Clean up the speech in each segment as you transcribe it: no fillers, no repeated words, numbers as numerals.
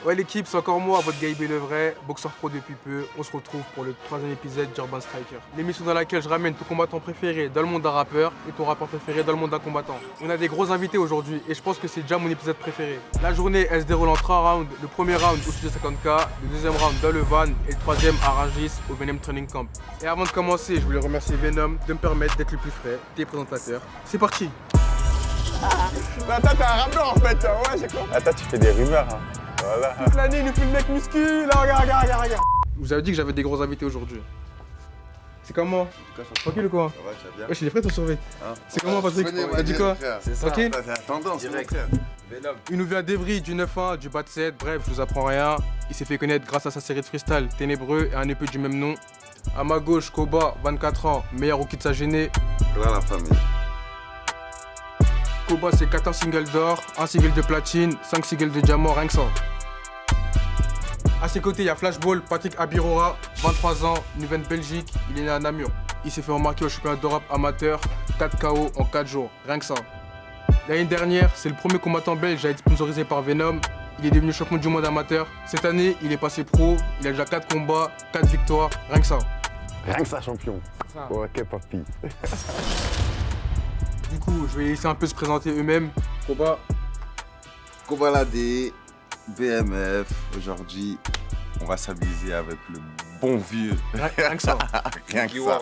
Ouais l'équipe, c'est encore moi, votre Gaïbé le vrai, boxeur pro depuis peu. On se retrouve pour le 3e épisode d'Urban Striker. L'émission dans laquelle je ramène ton combattant préféré dans le monde d'un rappeur et ton rappeur préféré dans le monde d'un combattant. On a des gros invités aujourd'hui et je pense que c'est déjà mon épisode préféré. La journée elle se déroule en 3 rounds. Le premier round au studio 50K, le deuxième round dans le van et le troisième à Rungis au Venom Training Camp. Et avant de commencer, je voulais remercier Venom de me permettre d'être le plus frais, tes présentateurs. C'est parti. Bah attends, t'es un rappeur en fait, ouais j'ai compris. Attends, tu fais des rumeurs, hein. Voilà. Toute l'année, il nous fait le mec muscu, là, regarde. Vous avez dit que j'avais des gros invités aujourd'hui. C'est comment? Tranquille ou quoi? Ça va, tu vas bien? Ouais, je suis des frères, ton survey. Hein? C'est comment, Patrick? T'as dit quoi? C'est ça, Tranquille? c'est la tendance, direct. frère. Il nous vient d'Evry, du 9-1, du bas de 7, bref, je vous apprends rien. Il s'est fait connaître grâce à sa série de freestyle Ténébreux et un EP du même nom. À ma gauche, Koba, 24 ans, meilleur rookie de sa gênée. Là, la famille. Koba, c'est 14 singles d'or, 1 single de platine, 5 singles de diamant, rien que ça. À ses côtés, il y a Flashball, Patrick Abirora, 23 ans, Nuven Belgique, il est né à Namur. Il s'est fait remarquer au championnat d'Europe amateur, 4 KO en 4 jours, rien que ça. L'année dernière, c'est le premier combattant belge à être sponsorisé par Venom. Il est devenu champion du monde amateur. Cette année, il est passé pro, il a déjà 4 combats, 4 victoires, rien que ça. Rien que ça, champion. Ça. Ok, papy. Du coup, je vais laisser un peu se présenter eux-mêmes. Koba, Kobalade, BMF, aujourd'hui, on va s'amuser avec le bon vieux. rien que ça. Rien que ça.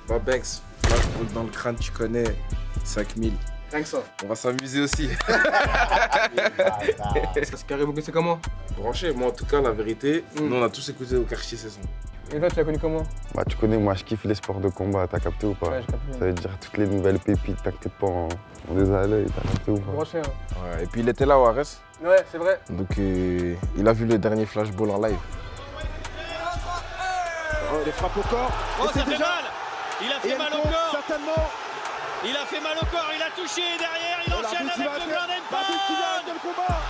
Babex, Flashball dans le crâne, tu connais, 5000. Rien que ça. On va s'amuser aussi. C'est carré, vous connaissez comment? Branché, moi en tout cas, la vérité, nous on a tous écouté au quartier saison. Et toi, tu l'as connu comment? Bah tu connais, moi je kiffe les sports de combat, t'as capté ou pas? Ouais, j'ai capté. Ça veut dire toutes les nouvelles pépites, t'inquiète pas, on les a à l'œil, t'as capté ou pas? Branché, hein. Ouais, et puis il était là au Ares, Ouais, c'est vrai. donc il a vu le dernier Flashball en live. Les frappes au corps. Oh, Et ça c'est fait déjà... mal. Il a Et fait elle mal au compte, corps. certainement. Il a fait mal au corps. Il a touché derrière. Il enchaîne L'arbitre, il avec va le faire- Golden l'arbitre qui vient Pound. arrêter le combat.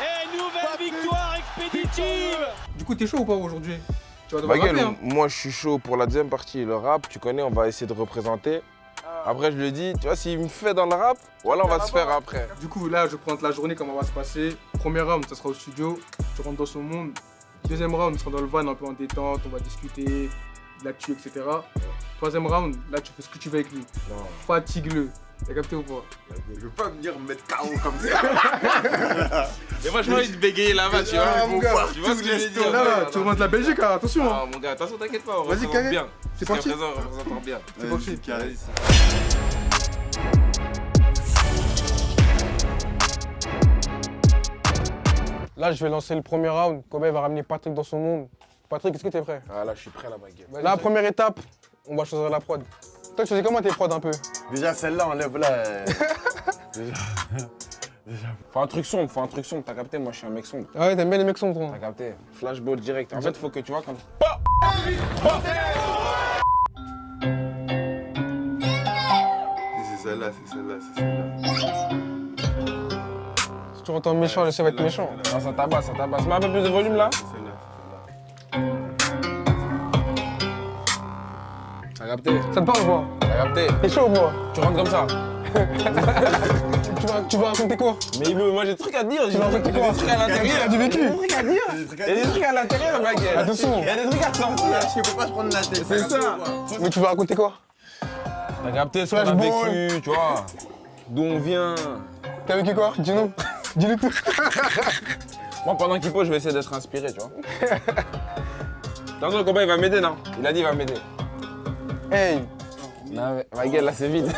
Et nouvelle Patrick, victoire expéditive. Du coup, t'es chaud ou pas aujourd'hui? Tu vas devoir Baguel, rapper, hein. moi je suis chaud pour la deuxième partie, le rap, tu connais, on va essayer de représenter. Après je le dis, tu vois, s'il me fait dans le rap, voilà, on va se faire après. Du coup, là, je présente la journée, comment va se passer. Premier round, ça sera au studio, tu rentres dans son monde. Deuxième round, on sera dans le van, un peu en détente, on va discuter, de l'actu, etc. Troisième round, là, tu fais ce que tu veux avec lui. Fatigue-le. T'as capté ou pas? Je veux pas venir me mettre KO comme ça. Et moi je m'envie de bégayer là-bas, tu vois. Ah, mon gars, Tu vois ce que je veux dire? Là, tu remontes la Belgique, hein, attention. Ah mon gars, attention, t'inquiète pas, on Vas-y, représente carré. bien. C'est Jusqu'à parti. présent, on représente bien. C'est parti. Vas-y, carré. Là, je vais lancer le premier round. Kobe va ramener Patrick dans son monde. Patrick, est-ce que t'es prêt? Ah là, je suis prêt la baguette. Là, première étape, on va choisir la prod. Toi, tu faisais comment tes prods un peu? Déjà, celle-là, enlève-la. Faut un truc sombre, t'as capté, moi je suis un mec sombre. Ah ouais, t'aimes bien les mecs sombres, toi. T'as capté? Flashball direct. En fait, faut que tu vois quand. C'est celle-là, c'est celle-là, c'est celle-là. Si tu entends méchant, ça va être méchant. Ah, ça tabasse, ça tabasse. Mets un peu plus de volume là. C'est celle-là, T'as capté? Ça te parle ou quoi? T'as capté? T'es chaud ou quoi? Tu rentres comme ça. Tu vas raconter quoi? Mais moi j'ai des trucs à dire, j'ai vas raconter quoi? des trucs à l'intérieur. Il a du vécu. Des trucs à dire. Il y a des trucs à l'intérieur, mec. Attention. Il y a des trucs à sortir. Je peux pas se prendre la tête. C'est ça. Mais tu vas raconter quoi? T'as capté ce qu'on a Flashball. vécu, tu vois. D'où on vient. T'as vécu quoi? Dis-nous. Dis-le tout. Moi pendant qu'il pose, je vais essayer d'être inspiré, tu vois. Attention, le combat il va m'aider, non? Il a dit il va m'aider. Hey. Non mais ma gueule là c'est vide.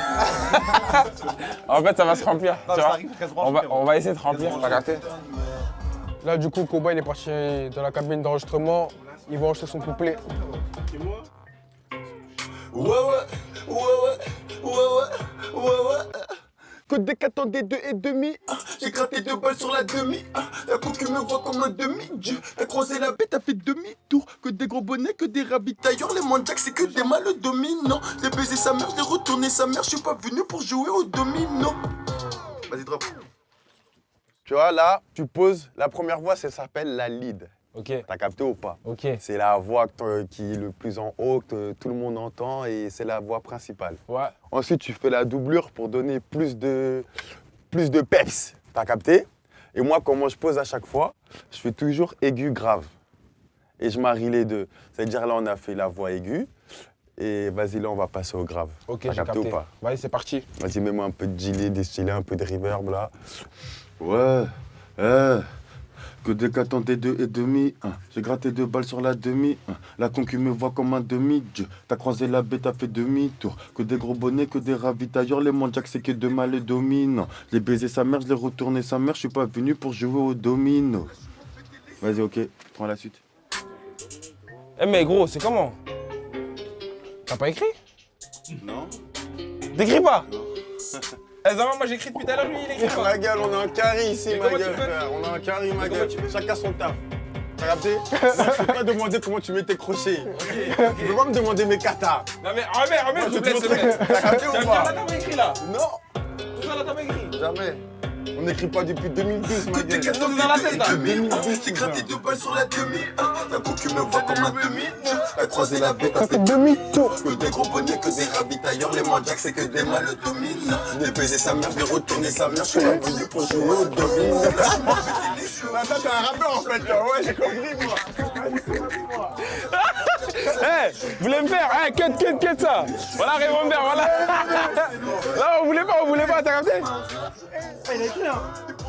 En fait ça va se remplir. Tu vois. On va essayer de remplir, t'as capté? Là, du coup, Koba, il est parti dans la cabine d'enregistrement. Il va enregistrer son couplet. Côte des 4 ans des 2 et demi. J'ai gratté 2 balles sur la demi. La concu me voit comme un demi-dieu. T'as croisé la bête, t'as fait demi-tour. Que des gros bonnets, que des ravitailleurs. Les manjacs, c'est que des mâles dominants. J'ai baisé sa mère, j'ai retourné sa mère. Je suis pas venu pour jouer au domino. Vas-y, drop. Tu vois là, tu poses, la première voix, ça s'appelle la lead. Ok, T'as capté ou pas? ok. C'est la voix qui est le plus en haut, que tout le monde entend et c'est la voix principale. Ouais. Ensuite, tu fais la doublure pour donner plus de peps. T'as capté? Et moi, comment je pose à chaque fois, je fais toujours aigu grave. Et je marie les deux. C'est-à-dire là, on a fait la voix aiguë. Et vas-y, là, on va passer au grave. Ok, T'as j'ai capté capté. ou pas? Vas-y, c'est parti. Vas-y, mets-moi un peu de gilet, des stylés, un peu de reverb là. Ouais, que des 4 ans des 2 et demi. J'ai gratté 2 balles sur la demi. La concu me voit comme un demi-dieu. T'as croisé la bête, t'as fait demi-tour. Que des gros bonnets, que des ravitailleurs. Les mondiacs, c'est que demain le domine. J'ai baisé sa mère, je l'ai retourné sa mère. Je suis pas venu pour jouer au domino. Vas-y, ok, prends la suite. Eh mais gros, c'est comment? T'as pas écrit? Non. T'écris pas? Eh Zama, moi j'écris depuis tout à l'heure, lui il écrit pas. Ma gueule, on a un carré ici, Mais ma comment gueule, tu fais? frère. On a un carré, ma comment gueule. tu fais? Chacun son taf. T'as capté? Je peux pas demander comment tu mets tes crochets. Tu peux pas me demander mes katas. Non mais remets, s'il te plaît, s'il te plaît. T'as capté T'as ou pas? pas écrit là? Non, Tout ça là, t'as pas écrit? jamais. On n'écrit pas depuis 2012, ma gueule. Tout dans la tête là. J'ai gratté 2 balles sur la demi. La concu me voit comme un demi-dieu. T'as croisé la bête, T'as fait demi-tour. que des gros bonnets, que des ravitailleurs. Les mondiacs, c'est que des mal le domine. J'ai baisé sa mère, j'ai retourné sa mère. Je suis pas venu pour jouer au domine. Attends, t'es un rappeur en fait, ouais, j'ai compris moi. Eh, vous voulez me faire? Eh, cut ça. Voilà Raymond Vert, voilà. Là, on voulait pas, t'as capté?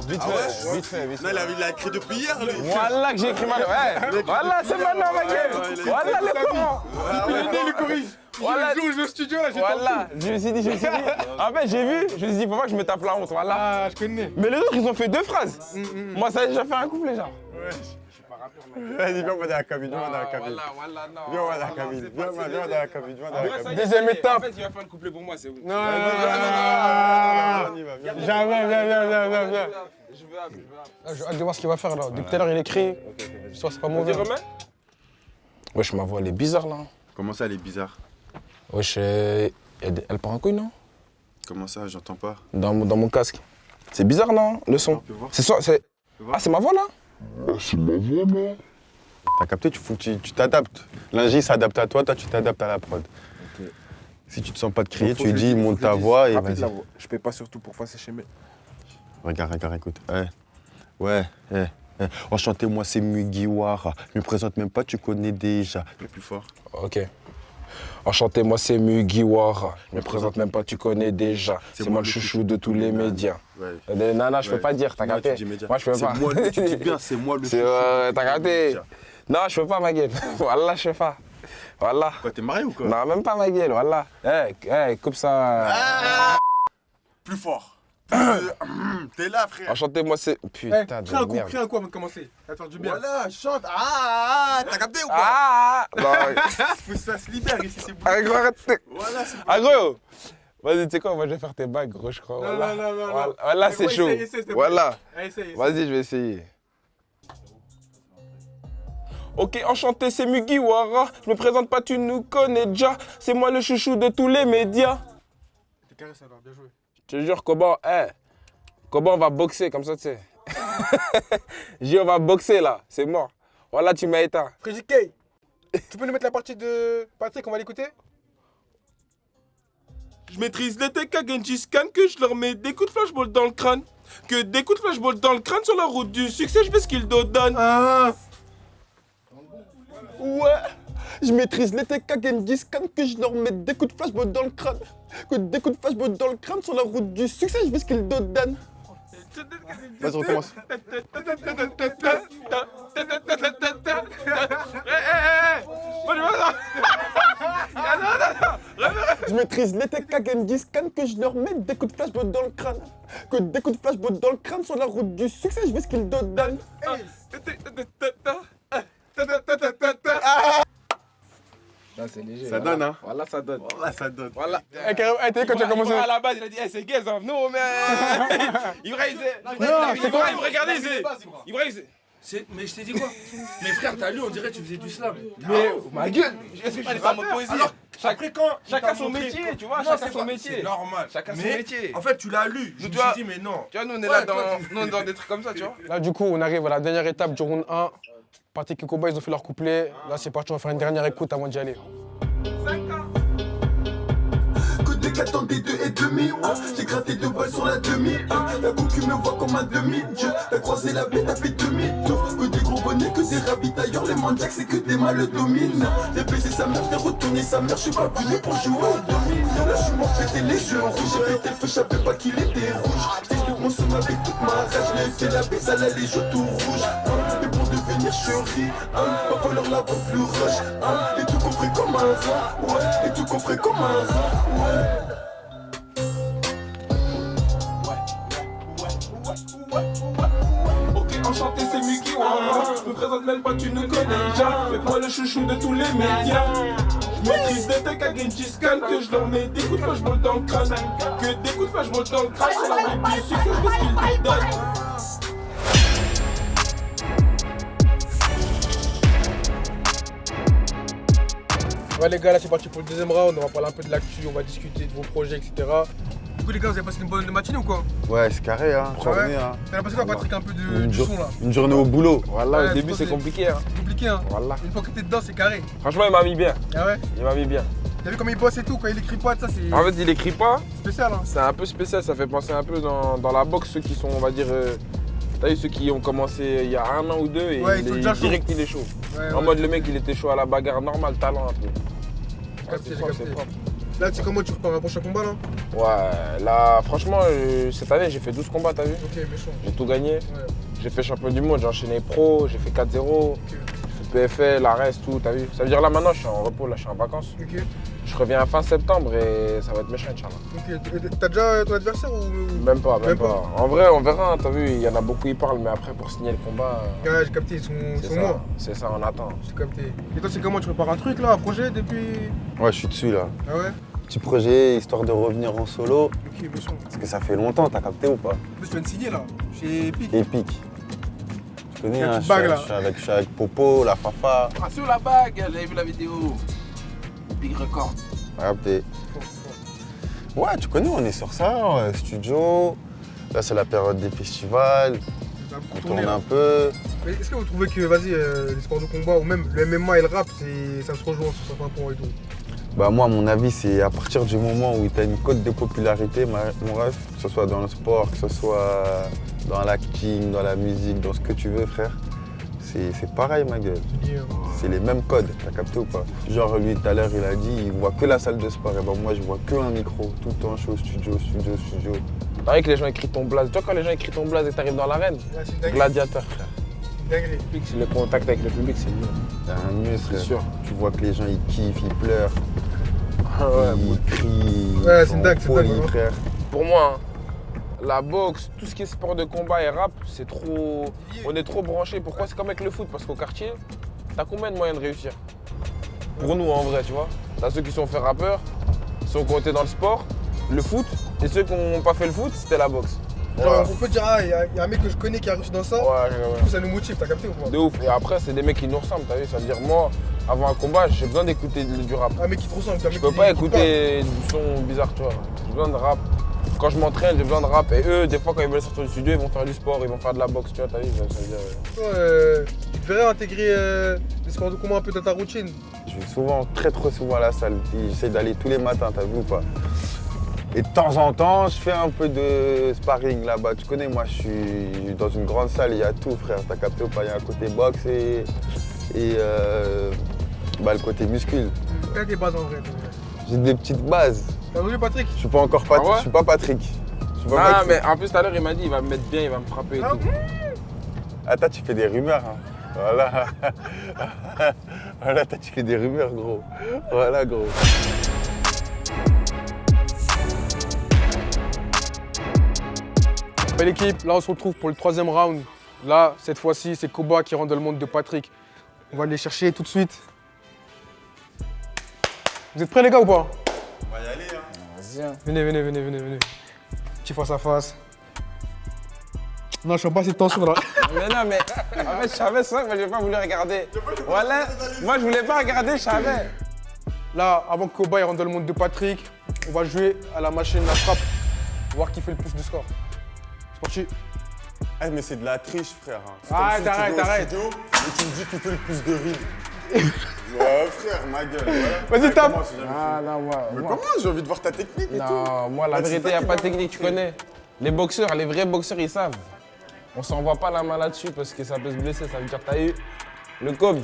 Vite fait. Non, il a écrit depuis hier, lui. Voilà que j'ai écrit mal. Ouais, voilà, c'est maintenant ma gueule. Voilà le Coran. Il le corrige. Voilà. Le jour où je vais au studio, là, j'ai Voilà, je me suis dit. En fait, j'ai vu, je me suis dit, faut pas que je me tape la honte, voilà. Ah, je connais. Mais les autres, ils ont fait 2 phrases. Moi, ça, j'ai déjà fait un couplet, genre. Vas-y, viens, on va dans la cabine, viens, on va dans la cabine. Voilà, non. Viens, on va dans la cabine. Viens, on va dans la cabine, viens dans la cabine. Deuxième étape. En fait, il va faire le couplet pour moi, c'est où? Non, on y va, viens. Jamais, viens. J'ai hâte de voir ce qu'il va faire, là. Depuis tout à l'heure, il écrit. J'espère que c'est pas mauvais. Wesh, ma voix, elle est bizarre, là. Comment ça, elle est bizarre? Wesh, elle part en couille, non? Comment ça, j'entends pas? Dans mon casque. C'est bizarre, non, le son? C'est ça, c'est... Ah, c'est ma voix, là? T'as capté, tu t'adaptes. L'ingé s'adapte à toi, toi tu t'adaptes à la prod. Si tu te sens pas de crier, tu dis monte ta voix et vas-y. Je paie pas surtout pour faire sécher mes... Regarde, écoute. Enchanté, moi c'est Mugiwara. Je me présente même pas, tu connais déjà. Le plus fort. Ok. Enchanté, moi c'est Mugiwara. Je me présente même pas, tu connais déjà. C'est moi le chouchou de tous les médias. Ouais. Non, je peux pas dire, t'as Moi, capté? tu dis média. Moi, je peux pas. C'est moi, tu dis bien, c'est moi le C'est chouchou. t'as capté? Non, je peux pas, ma gueule. Voilà, je peux pas. Voilà. Quoi, t'es marié ou quoi? Non, même pas ma gueule, voilà. Coupe ça. Plus fort. T'es là, frère. Enchanté, moi c'est... Putain de merde. Pris un coup avant de commencer. Ça va faire du bien. Voilà, chante. T'as capté ou pas? Ah non. Faut que ça se libère ici, c'est bon. Ah, gros, arrête. Voilà, c'est Ah, gros. Vas-y, tu sais quoi, moi je vais faire tes bagues, gros, je crois. Voilà. Non. Voilà, c'est chaud. Essaye, Voilà. Essaye. Vas-y, je vais essayer. Ok, enchanté, c'est Mugiwara. Je me présente pas, tu nous connais déjà. C'est moi le chouchou de tous les médias. T'es carré, ça va, bien joué. Je te jure, Koban, Koban, on va boxer comme ça, tu sais. J'ai on va boxer là, c'est mort. Voilà, tu m'as éteint. Freddy K, tu peux nous mettre la partie de Patrick, on va l'écouter? Je maîtrise les TK Genji Scan, que je leur mets des coups de flashball dans le crâne. Que des coups de flashball dans le crâne sur la route du succès, je fais ce qu'ils donnent. Ouais, je maîtrise les TK Genji Scan, que je leur mets des coups de flashball dans le crâne. Que des coups de flashball dans le crâne sur la route du succès, je fais ce qu'ils donnent. Vas-y, on recommence. Je maîtrise les TK Genji Scan, que je leur mets des coups de flashball dans le crâne. Que des coups de flashball dans le crâne sur la route du succès, je fais ce qu'ils donnent. Là, c'est léger. Ça donne, hein? Voilà, ça donne. Voilà, ça donne. Voilà. T'as vu quand tu as commencé? À la base, il a dit, c'est gay, ça. Non, mais. Ibrahim, Ibrahim, regardez, c'est. Mais je t'ai dit quoi? Mais frère, t'as lu, on dirait que tu faisais du slam. Mais ma gueule, est-ce que je pas de poésie? Alors, chacun son montré, métier, quoi. tu vois, Non, chacun c'est son pas- métier. C'est normal. Chacun son Mais, métier. En fait, tu l'as lu. Je me vois- suis dit, mais non. Tu vois, nous, on est Ouais, là toi, dans des trucs comme ça, tu vois. Là, du coup, on arrive à la dernière étape du round 1. Patrick et Koba, ils ont fait leur couplet. Là, c'est parti, on va faire une dernière écoute avant d'y aller. Que des 4 ans t'attendais 2,5. J'ai gratté 2 balles sur la demi. La concu me voit comme un demi-dieu. T'as croisé la baie, t'as fait demi-tour. Que des gros bonnets, que des ravitailleurs. Les manjacs, c'est que des mâles dominent. J'ai baisé sa mère, j'ai retourné sa mère. J'suis pas venu pour jouer au domine. Là, j'suis mort, pété les yeux en rouge. J'ai pété le feu, j'savais pas qu'il était rouge. J't'explique mon somme avec toute ma rage. J'l'ai fait la bise, elle a les joues tout rouges. Et pour devenir chéri, va falloir la vendre plus rush. Et tout qu'on ferait comme un rat, ouais. Et tout qu'on ferait comme un rat, ouais. Ok, enchanté, c'est Muki Wawa. Je me présente même pas, tu ne connais déjà. Fais-moi le chouchou de tous les médias. Je maîtrise des decks à Genji Scan. Que je leur mets des coups de flashball dans le crâne. Que des coups de flashball dans le crâne. C'est la rue du succès, je vois ce qu'ils lui donnent. Ouais les gars, là c'est parti pour le deuxième round, on va parler un peu de l'actu, on va discuter de vos projets, etc. Du coup les gars, vous avez passé une bonne matinée ou quoi? Ouais, c'est carré, hein. Ouais. Hein. T'as l'impression quoi Patrick, un peu du son là? Une journée au boulot. Voilà, Ouais, au début toi, c'est compliqué. Hein. C'est compliqué hein. Voilà. Une fois que t'es dedans, c'est carré. Franchement, il m'a mis bien. Ah ouais? Il m'a mis bien. T'as vu comment il bosse et tout, quand il écrit pas, ça c'est En fait, il écrit pas. spécial hein. C'est un peu spécial, ça fait penser un peu dans la boxe, ceux qui sont, on va dire, t'as vu ceux qui ont commencé il y a 1 an ou 2 et Ouais, ils sont déjà chauds. direct il est chaud. Ouais, En mode le mec il était chaud à la bagarre normale, talent un peu. Capté, c'est j'ai propre, capté. c'est propre. Là tu sais comment tu repars un prochain combat là? Ouais, là franchement cette année j'ai fait 12 combats, t'as vu? Ok, méchant. J'ai tout gagné. Ouais. J'ai fait champion du monde, j'ai enchaîné pro, j'ai fait 4-0, Ok. j'ai fait PFL, Ares, tout, t'as vu? Ça veut dire là maintenant je suis en repos, là je suis en vacances. Ok. Je reviens fin septembre et ça va être méchant, Inch'Allah. Ok. T'as déjà ton adversaire ou? Même pas, même Même pas. En vrai, on verra, hein, t'as vu, il y en a beaucoup qui parlent, mais après pour signer le combat, Ouais, j'ai capté, ils sont c'est moi. ça, c'est ça, on attend. J'ai capté. Et toi c'est comment, tu prépares un truc là, un projet depuis? Ouais, je suis dessus là. Ah ouais? Petit projet, histoire de revenir en solo. Ok, méchant. Parce que ça fait longtemps, t'as capté ou pas? En plus tu viens de signer là, chez Epic. Épique. Tu connais, Il y a une hein, petite bague, là. je suis avec Popo, la Fafa. Ah, sur la bague, j'avais vu la vidéo. Big Record. T'as capté. Ouais, tu connais, on est sur ça, ouais, studio. Là, c'est la période des festivals. Ça a beaucoup On tourné, tourne là. un peu. Mais est-ce que vous trouvez que, vas-y, les sports de combat ou même le MMA et le rap, ça se rejoint sur certains points et tout? Bah moi, à mon avis, c'est à partir du moment où tu as une cote de popularité, mon rêve, que ce soit dans le sport, que ce soit dans l'acting, dans la musique, dans ce que tu veux, frère, c'est pareil, ma gueule. C'est les mêmes codes, t'as capté ou pas? Genre, lui, tout à l'heure, il a dit, il voit que la salle de sport. Et ben moi, je vois que un micro. Tout le temps, je suis au studio. T'as vu que les gens écrivent ton blaze. Tu vois quand les gens écrivent ton blaze et t'arrives dans l'arène? Ouais, c'est une dinguerie. Gladiateur, frère. Dinguerie. C'est le contact avec le public, c'est mieux. T'as un mieux, frère. sûr. Tu vois que les gens, ils kiffent, ils pleurent, Ouais, ils crient. Ouais, ils c'est sont dingue, en c'est folie, dingue, hein. frère. Pour moi, hein, la boxe, tout ce qui est sport de combat et rap, c'est trop. On est trop branchés. Pourquoi? C'est comme avec le foot, parce qu'au quartier, t'as combien de moyens de réussir? Pour nous, en vrai, tu vois. T'as ceux qui sont fait rappeurs, ceux qui ont été dans le sport, le foot, et ceux qui n'ont pas fait le foot, c'était la boxe. Genre, on peut dire, ah, il y a un mec que je connais qui a réussi dans ça. Ouais, Du coup, ça nous motive, t'as capté ou pas? de ouf. Et après, c'est des mecs qui nous ressemblent, t'as vu? Ça veut dire, moi, avant un combat, j'ai besoin d'écouter du rap. Un mec qui te ressemble, un mec Je peux qui pas écoute écouter du son bizarre, tu vois. J'ai besoin de rap. Quand je m'entraîne, j'ai besoin de rap. Et eux, des fois, quand ils veulent sortir du studio, ils vont faire du sport, ils vont faire de la boxe, tu vois, t'as vu? Ça veut dire, Toi, tu devrais intégrer les sports de combat un peu dans ta routine. Je vais souvent, très souvent à la salle. Puis j'essaie d'aller tous les matins, t'as vu ou pas? Et de temps en temps, je fais un peu de sparring là-bas. Tu connais, moi, je suis dans une grande salle, il y a tout, frère. T'as capté ou pas? Il y a un côté boxe et le côté muscule. T'as des bases en vrai. J'ai des petites bases. T'as vu Patrick? Je suis pas encore Patrick. Ah ouais? Je suis pas Patrick. Je suis pas Ah, Patrick. mais en plus, tout à l'heure, il m'a dit, il va me mettre bien, il va me frapper et Ah, tout. Attends, tu fais des rumeurs. Hein. Voilà. Voilà, toi, tu fais des rumeurs, gros. Voilà, gros. Belle équipe, là on se retrouve pour le troisième round. Là, cette fois-ci, c'est Koba qui rentre dans le monde de Patrick. On va aller chercher tout de suite. Vous êtes prêts les gars ou pas? On va y aller, hein. Vas-y, hein. Venez. Petit face à face. Non, je suis pas assez de tension là. Mais non, mais en fait, je savais ça, mais j'ai pas voulu regarder. Voilà, moi, je voulais pas regarder, je savais. Là, avant que Koba il rentre dans le monde de Patrick, on va jouer à la machine à frappe. Voir qui fait le plus de score. C'est parti. Eh, mais c'est de la triche, frère. hein. C'est Arrête, comme si tu arrête, vas au arrête. studio et tu me dis qui fait le plus de rides. Ouais, frère, ma gueule. Voilà. Vas-y, tape. Comment, si jamais Ah non, moi. Mais moi- comment? J'ai envie de voir ta technique et tout. Non, moi, la Ah, c'est vérité, toi il n'y a qui pas de m'as technique, tu montré. connais. Les boxeurs, les vrais boxeurs, ils savent. On s'envoie pas la main là-dessus parce que ça peut se blesser. Ça veut dire que t'as eu le Cobs.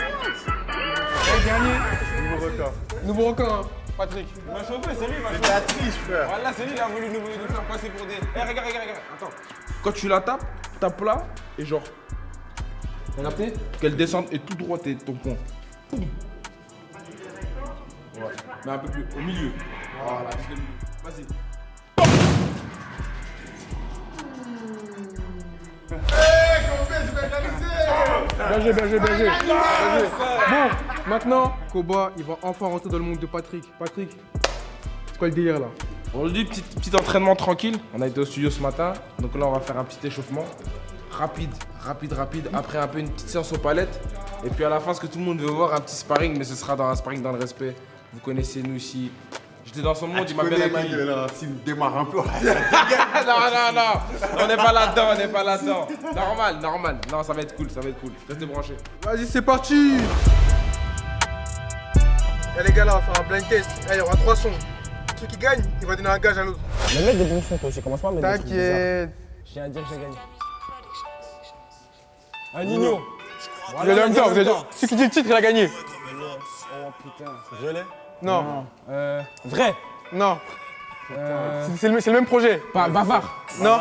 Et dernier. Nouveau record. Nouveau record, hein, Patrick. Il m'a chauffé, c'est lui, il m'a C'est ta triche, frère. Voilà, c'est lui qui a voulu nous faire passer pour des. Eh, regarde. Attends. Quand tu la tapes, tape là et genre. T'as capté? Qu'elle descende et tout droit t'es ton pont. Boum. Ouais. Mais un peu plus au milieu. Voilà, juste le milieu. Vas-y. Bien joué. Bon, maintenant, Koba, il va enfin rentrer dans le monde de Patrick. Patrick, c'est quoi le délire là? Aujourd'hui, petit entraînement tranquille. On a été au studio ce matin. Donc là, on va faire un petit échauffement. Rapide. Après, un peu une petite séance aux palettes. Et puis à la fin, ce que tout le monde veut voir, un petit sparring. Mais ce sera dans un sparring dans le respect. Vous connaissez nous ici. J'étais dans son monde, il m'a bien accueilli. S'il me démarre un peu. Non. On n'est pas là-dedans. Normal. Non, ça va être cool. Restez branchés. Vas-y, c'est parti. Et les gars, là, on va faire un blind test. Là, il y aura 3 sons. Celui qui gagne, il va donner un gage à l'autre. Mais mets des bons sons, toi aussi. Commence pas à mettre des trucs bizarres. T'inquiète. Je tiens à dire que j'ai gagné. Un Nino. Vous allez en même temps, vous allez dire. Celui qui dit le titre, il a gagné. Oh putain. Violet. Non. Vrai. Non. C'est le même projet. Pas bavard. Non.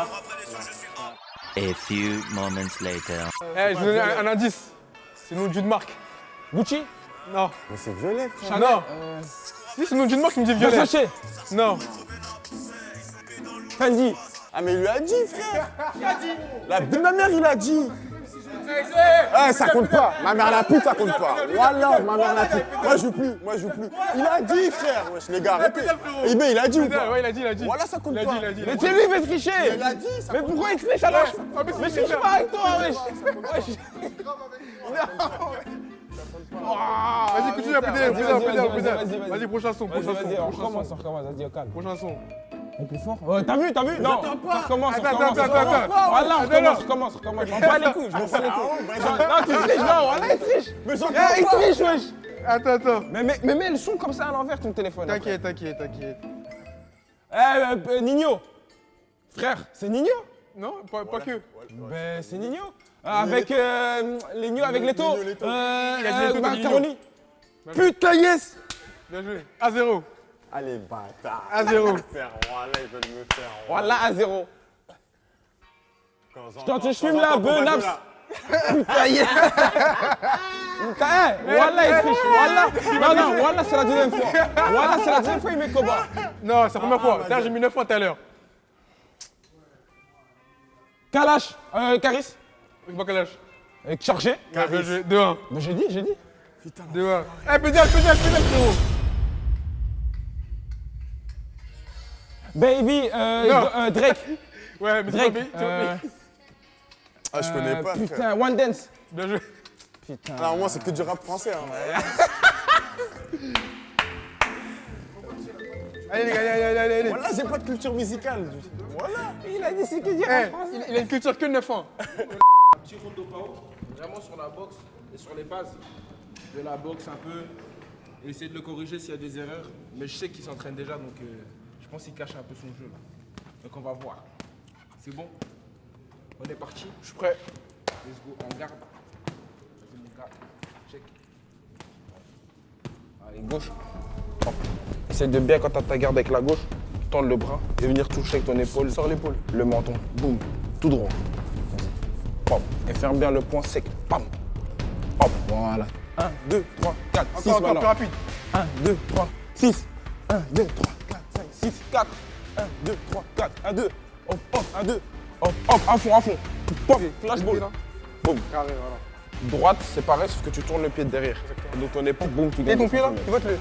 A few moments later. Eh, je vous donne un indice. C'est le nom d'une marque. Gucci. Non. Mais c'est Violet, frère. Non. Si, c'est le nom d'une marque qui me dit violet. Versace. Non. Fendi. Ah, mais il lui a dit, frère. La vie de ma mère, il a dit. Eh, ça compte pas. Ma mère la pute, ça compte pas. Voilà, ma mère la pute. Moi, je joue plus. Il a dit, frère. Wesh, les gars, arrêtez. Eh ben, il a dit ou pas? Ouais, il a dit. Voilà, ça compte pas. Il a dit. Mais c'est lui qui veut tricher. Il a dit, ça Mais compte pourquoi il triche alors? Mais je triche pas avec toi, wesh. Vas-y, continue à pédaler. Vas-y. Vas-y, prochain son. Vas-y, on recommence, vas-y, au calme. Prochain son. Plus fort. T'as vu? Non, on recommence. Attends. Voilà, recommence. Je m'en bats les couilles, Non, tu triches, non, voilà, il triche. Mais j'en Il triche, wesh. Attends. Mais mets le son comme ça à l'envers, ton téléphone. T'inquiète. Nino. Frère, c'est Nino? Non, pas que. Ben, c'est Nino. Avec les Nino avec Leto. a dit Leto, t'as dit Nino. Macaroni. Putain, yes. Bien joué. À 0. Allez, bâtard. À 0. Faire, voilà, ils veulent me faire. Voilà, à 0. Quand tu fumes la benaps. Putain, yes. Putain, voilà, il triche. Non, voilà, c'est la deuxième fois. Voilà, c'est la deuxième fois, il met Koba. Non, c'est la première fois. D'ailleurs, j'ai mis 9 fois tout à l'heure. Kalash. Caris. C'est pas quel âge? Chargé. Bien joué. 2-1. Ben, j'ai dit. 2-1. Eh, pédale, frérot. Baby, Drake. Ouais, mais Drake. c'est pas Ah, je connais pas, frère. Putain, One Dance. Bien joué. Putain. Alors, moi, c'est que du rap français. Hein. Allez, les gars, allez. Voilà, j'ai pas de culture musicale. Voilà. Il a dit c'est que dire Eh, en français. il a une culture que 9 ans. Petit rondo pao, vraiment sur la boxe et sur les bases de la boxe un peu. Et essayer de le corriger s'il y a des erreurs. Mais je sais qu'il s'entraîne déjà, donc je pense qu'il cache un peu son jeu là. Donc on va voir. C'est bon? On est parti? Je suis prêt. Let's go, en garde. Vas-y mon gars, check. Allez, gauche. Hop. Essaye de bien quand t'as ta garde avec la gauche, tendre le bras et venir toucher avec ton épaule. Sors l'épaule. Le menton. Boum. Tout droit. Vas-y. Pop. Et ferme bien le poing sec. Pam. Hop. Voilà. 1, 2, 3, 4, 6 Encore, maintenant. plus rapide. 1, 2, 3, 6. 1, 2, 3, 4, 5, 6, 4. 1, 2, 3, 4. 1, 2. Hop, hop, 1, 2. Hop, hop, à fond. Pop. Flashball. Boum. Carré, voilà. Droite, c'est pareil, sauf que tu tournes le pied de derrière. Donc ton épaule, boum, tu Et gagnes. ton pied là, tu votes le.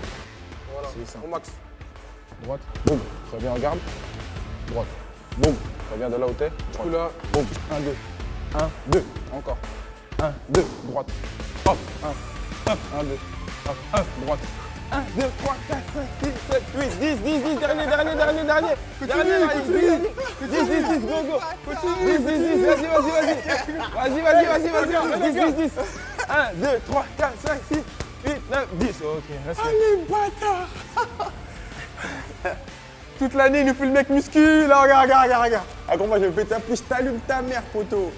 Voilà, C'est ça. Au max. droite, boum, reviens en garde. Droite, boum, reviens de là où t'es. Du coup là, Boum, 1, 2. 1, 2. Encore. 1, 2, droite. Hop, 1. Hop, 1, 2. Hop, 1, droite. 1, 2, 3, 4, 5, 6, 7, 8, 10, 10, 10, dernier. Dernier, Malik, 10, 10, go, go. 10, 10, 10, vas-y. 10, 10. 1, 2, 3, 4, 5, 6, 8, 9, 10. Ok, reste. Allez, bâtard. Toute l'année, il nous fait le mec muscu. Là, regarde. Ah, comment je vais péter un plus, t'allumes ta mère, poteau.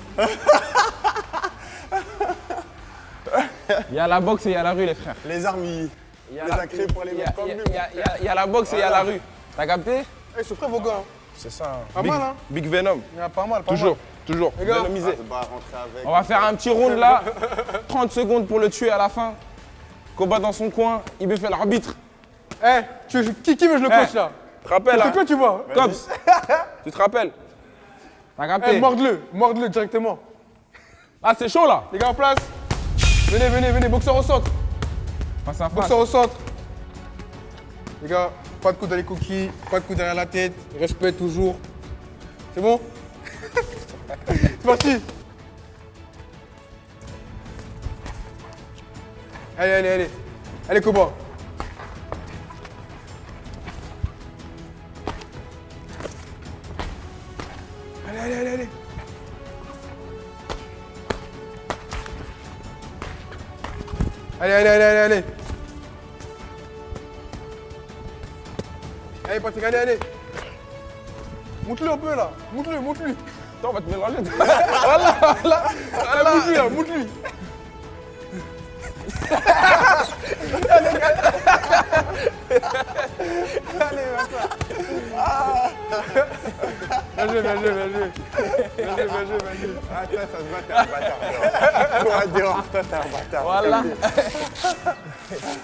Il y a la boxe et il y a la rue, les frères. Les armes, il les a créées pour les mecs comme lui. Il y a la boxe et il y a la rue. T'as capté? Eh, c'est frère, vos gars. C'est ça. Pas mal, hein. Big Venom. Il y a pas mal, Toujours. Les gars, Venomisé. Ah, rentrer avec. On va faire un petit round là. 30 secondes pour le tuer à la fin. Combat dans son coin. Il me fait l'arbitre. eh, qui veut je le coach là? Tu te rappelles, C'est hein? quoi, tu vois? Cops. Tu te rappelles? T'as capté? Eh, morde-le directement. Ah, c'est chaud là. Les gars en place. Venez, boxeur au centre. Face à face. Boxeur au centre. Les gars, pas de coups dans les coquilles, pas de coups derrière la tête, respect toujours. C'est bon? C'est parti. Allez. Allez, combat. Allez. Allez. Allez, Patrick, allez. Monte-le un peu là. Monte-le. Attends, on va te mélanger. Voilà. Monte-lui. Allez, Bien joué. Ah, toi, ça se bat, t'es un bâtard. Toi, dehors, toi, t'es un bâtard. Voilà.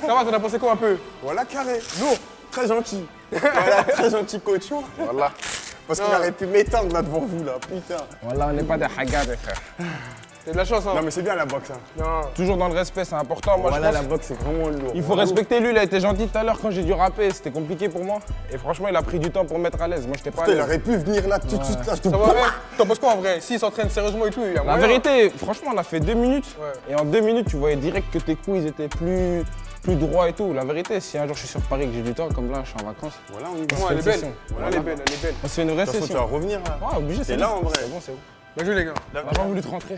Ça va, t'en as pensé quoi un peu? Voilà, carré. Lourd. Très gentil. Voilà, très gentil coach. Voilà. Parce qu'il aurait pu m'éteindre là devant vous, là. Putain. Voilà, on n'est pas des hagas, mes frères. T'as de la chance, hein? Non, mais c'est bien la boxe, hein. Non. Toujours dans le respect, c'est important. Moi, Voilà, je la pense boxe, c'est vraiment lourd. il faut respecter lui. Il a été gentil tout à l'heure quand j'ai dû rapper. C'était compliqué pour moi. Et franchement, il a pris du temps pour me mettre à l'aise. Moi, j'étais pas à Putain, il l'aise. aurait pu venir là tout de suite, là. Je te Ça va, ouais. T'en penses quoi en vrai? S'il s'entraîne sérieusement et tout, il y a La moyen. vérité, franchement, on a fait 2 minutes. Ouais. Et en 2 minutes, tu voyais direct que tes coups, ils étaient plus droits et tout. La vérité, si un jour je suis sur Paris et que j'ai du temps, comme là, je suis en vacances, Voilà, on y va. Bon, elle est belle. Elle est belle. on se fait une vraie De toute façon, tu session. vas revenir là. Ouais, obligé, T'es c'est là, bon. en vrai. C'est bon, c'est bon. Bien joué, les gars. On a pas voulu te rentrer.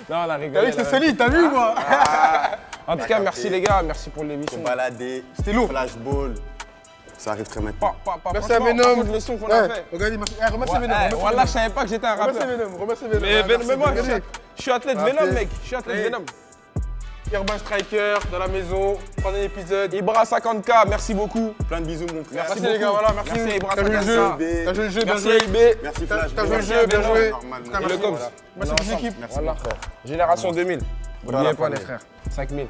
Non, on a T'as rigolé. vu, c'était solide, t'as vu, moi? En tout cas, merci les gars, merci pour l'émission. Se balader. C'était lourd. Flashball. Ça arriverait maintenant. Merci à franchement, Venom. par contre, les sons qu'on a fait. Regarde, remercie Venom. Voilà, je savais pas que j'étais un rappeur. Remercie Venom. Mais moi, je suis athlète Merci. Venom, mec. Je suis athlète Hey. Venom. Urban Striker dans la maison, troisième épisode. Ibra 50K, merci beaucoup. Plein de bisous, mon frère. Merci les gars, voilà, merci. Merci Ibra T'as joué le 50K. jeu, t'as joué le jeu, bien Merci joué. IB. Merci T'as Flash. joué le jeu, bien joué. Normalement. Et le Cops. Merci pour l'équipe. Merci, Voilà. mon frère. Génération 2000. Voilà N'oubliez la pas les famille. frères. 5000.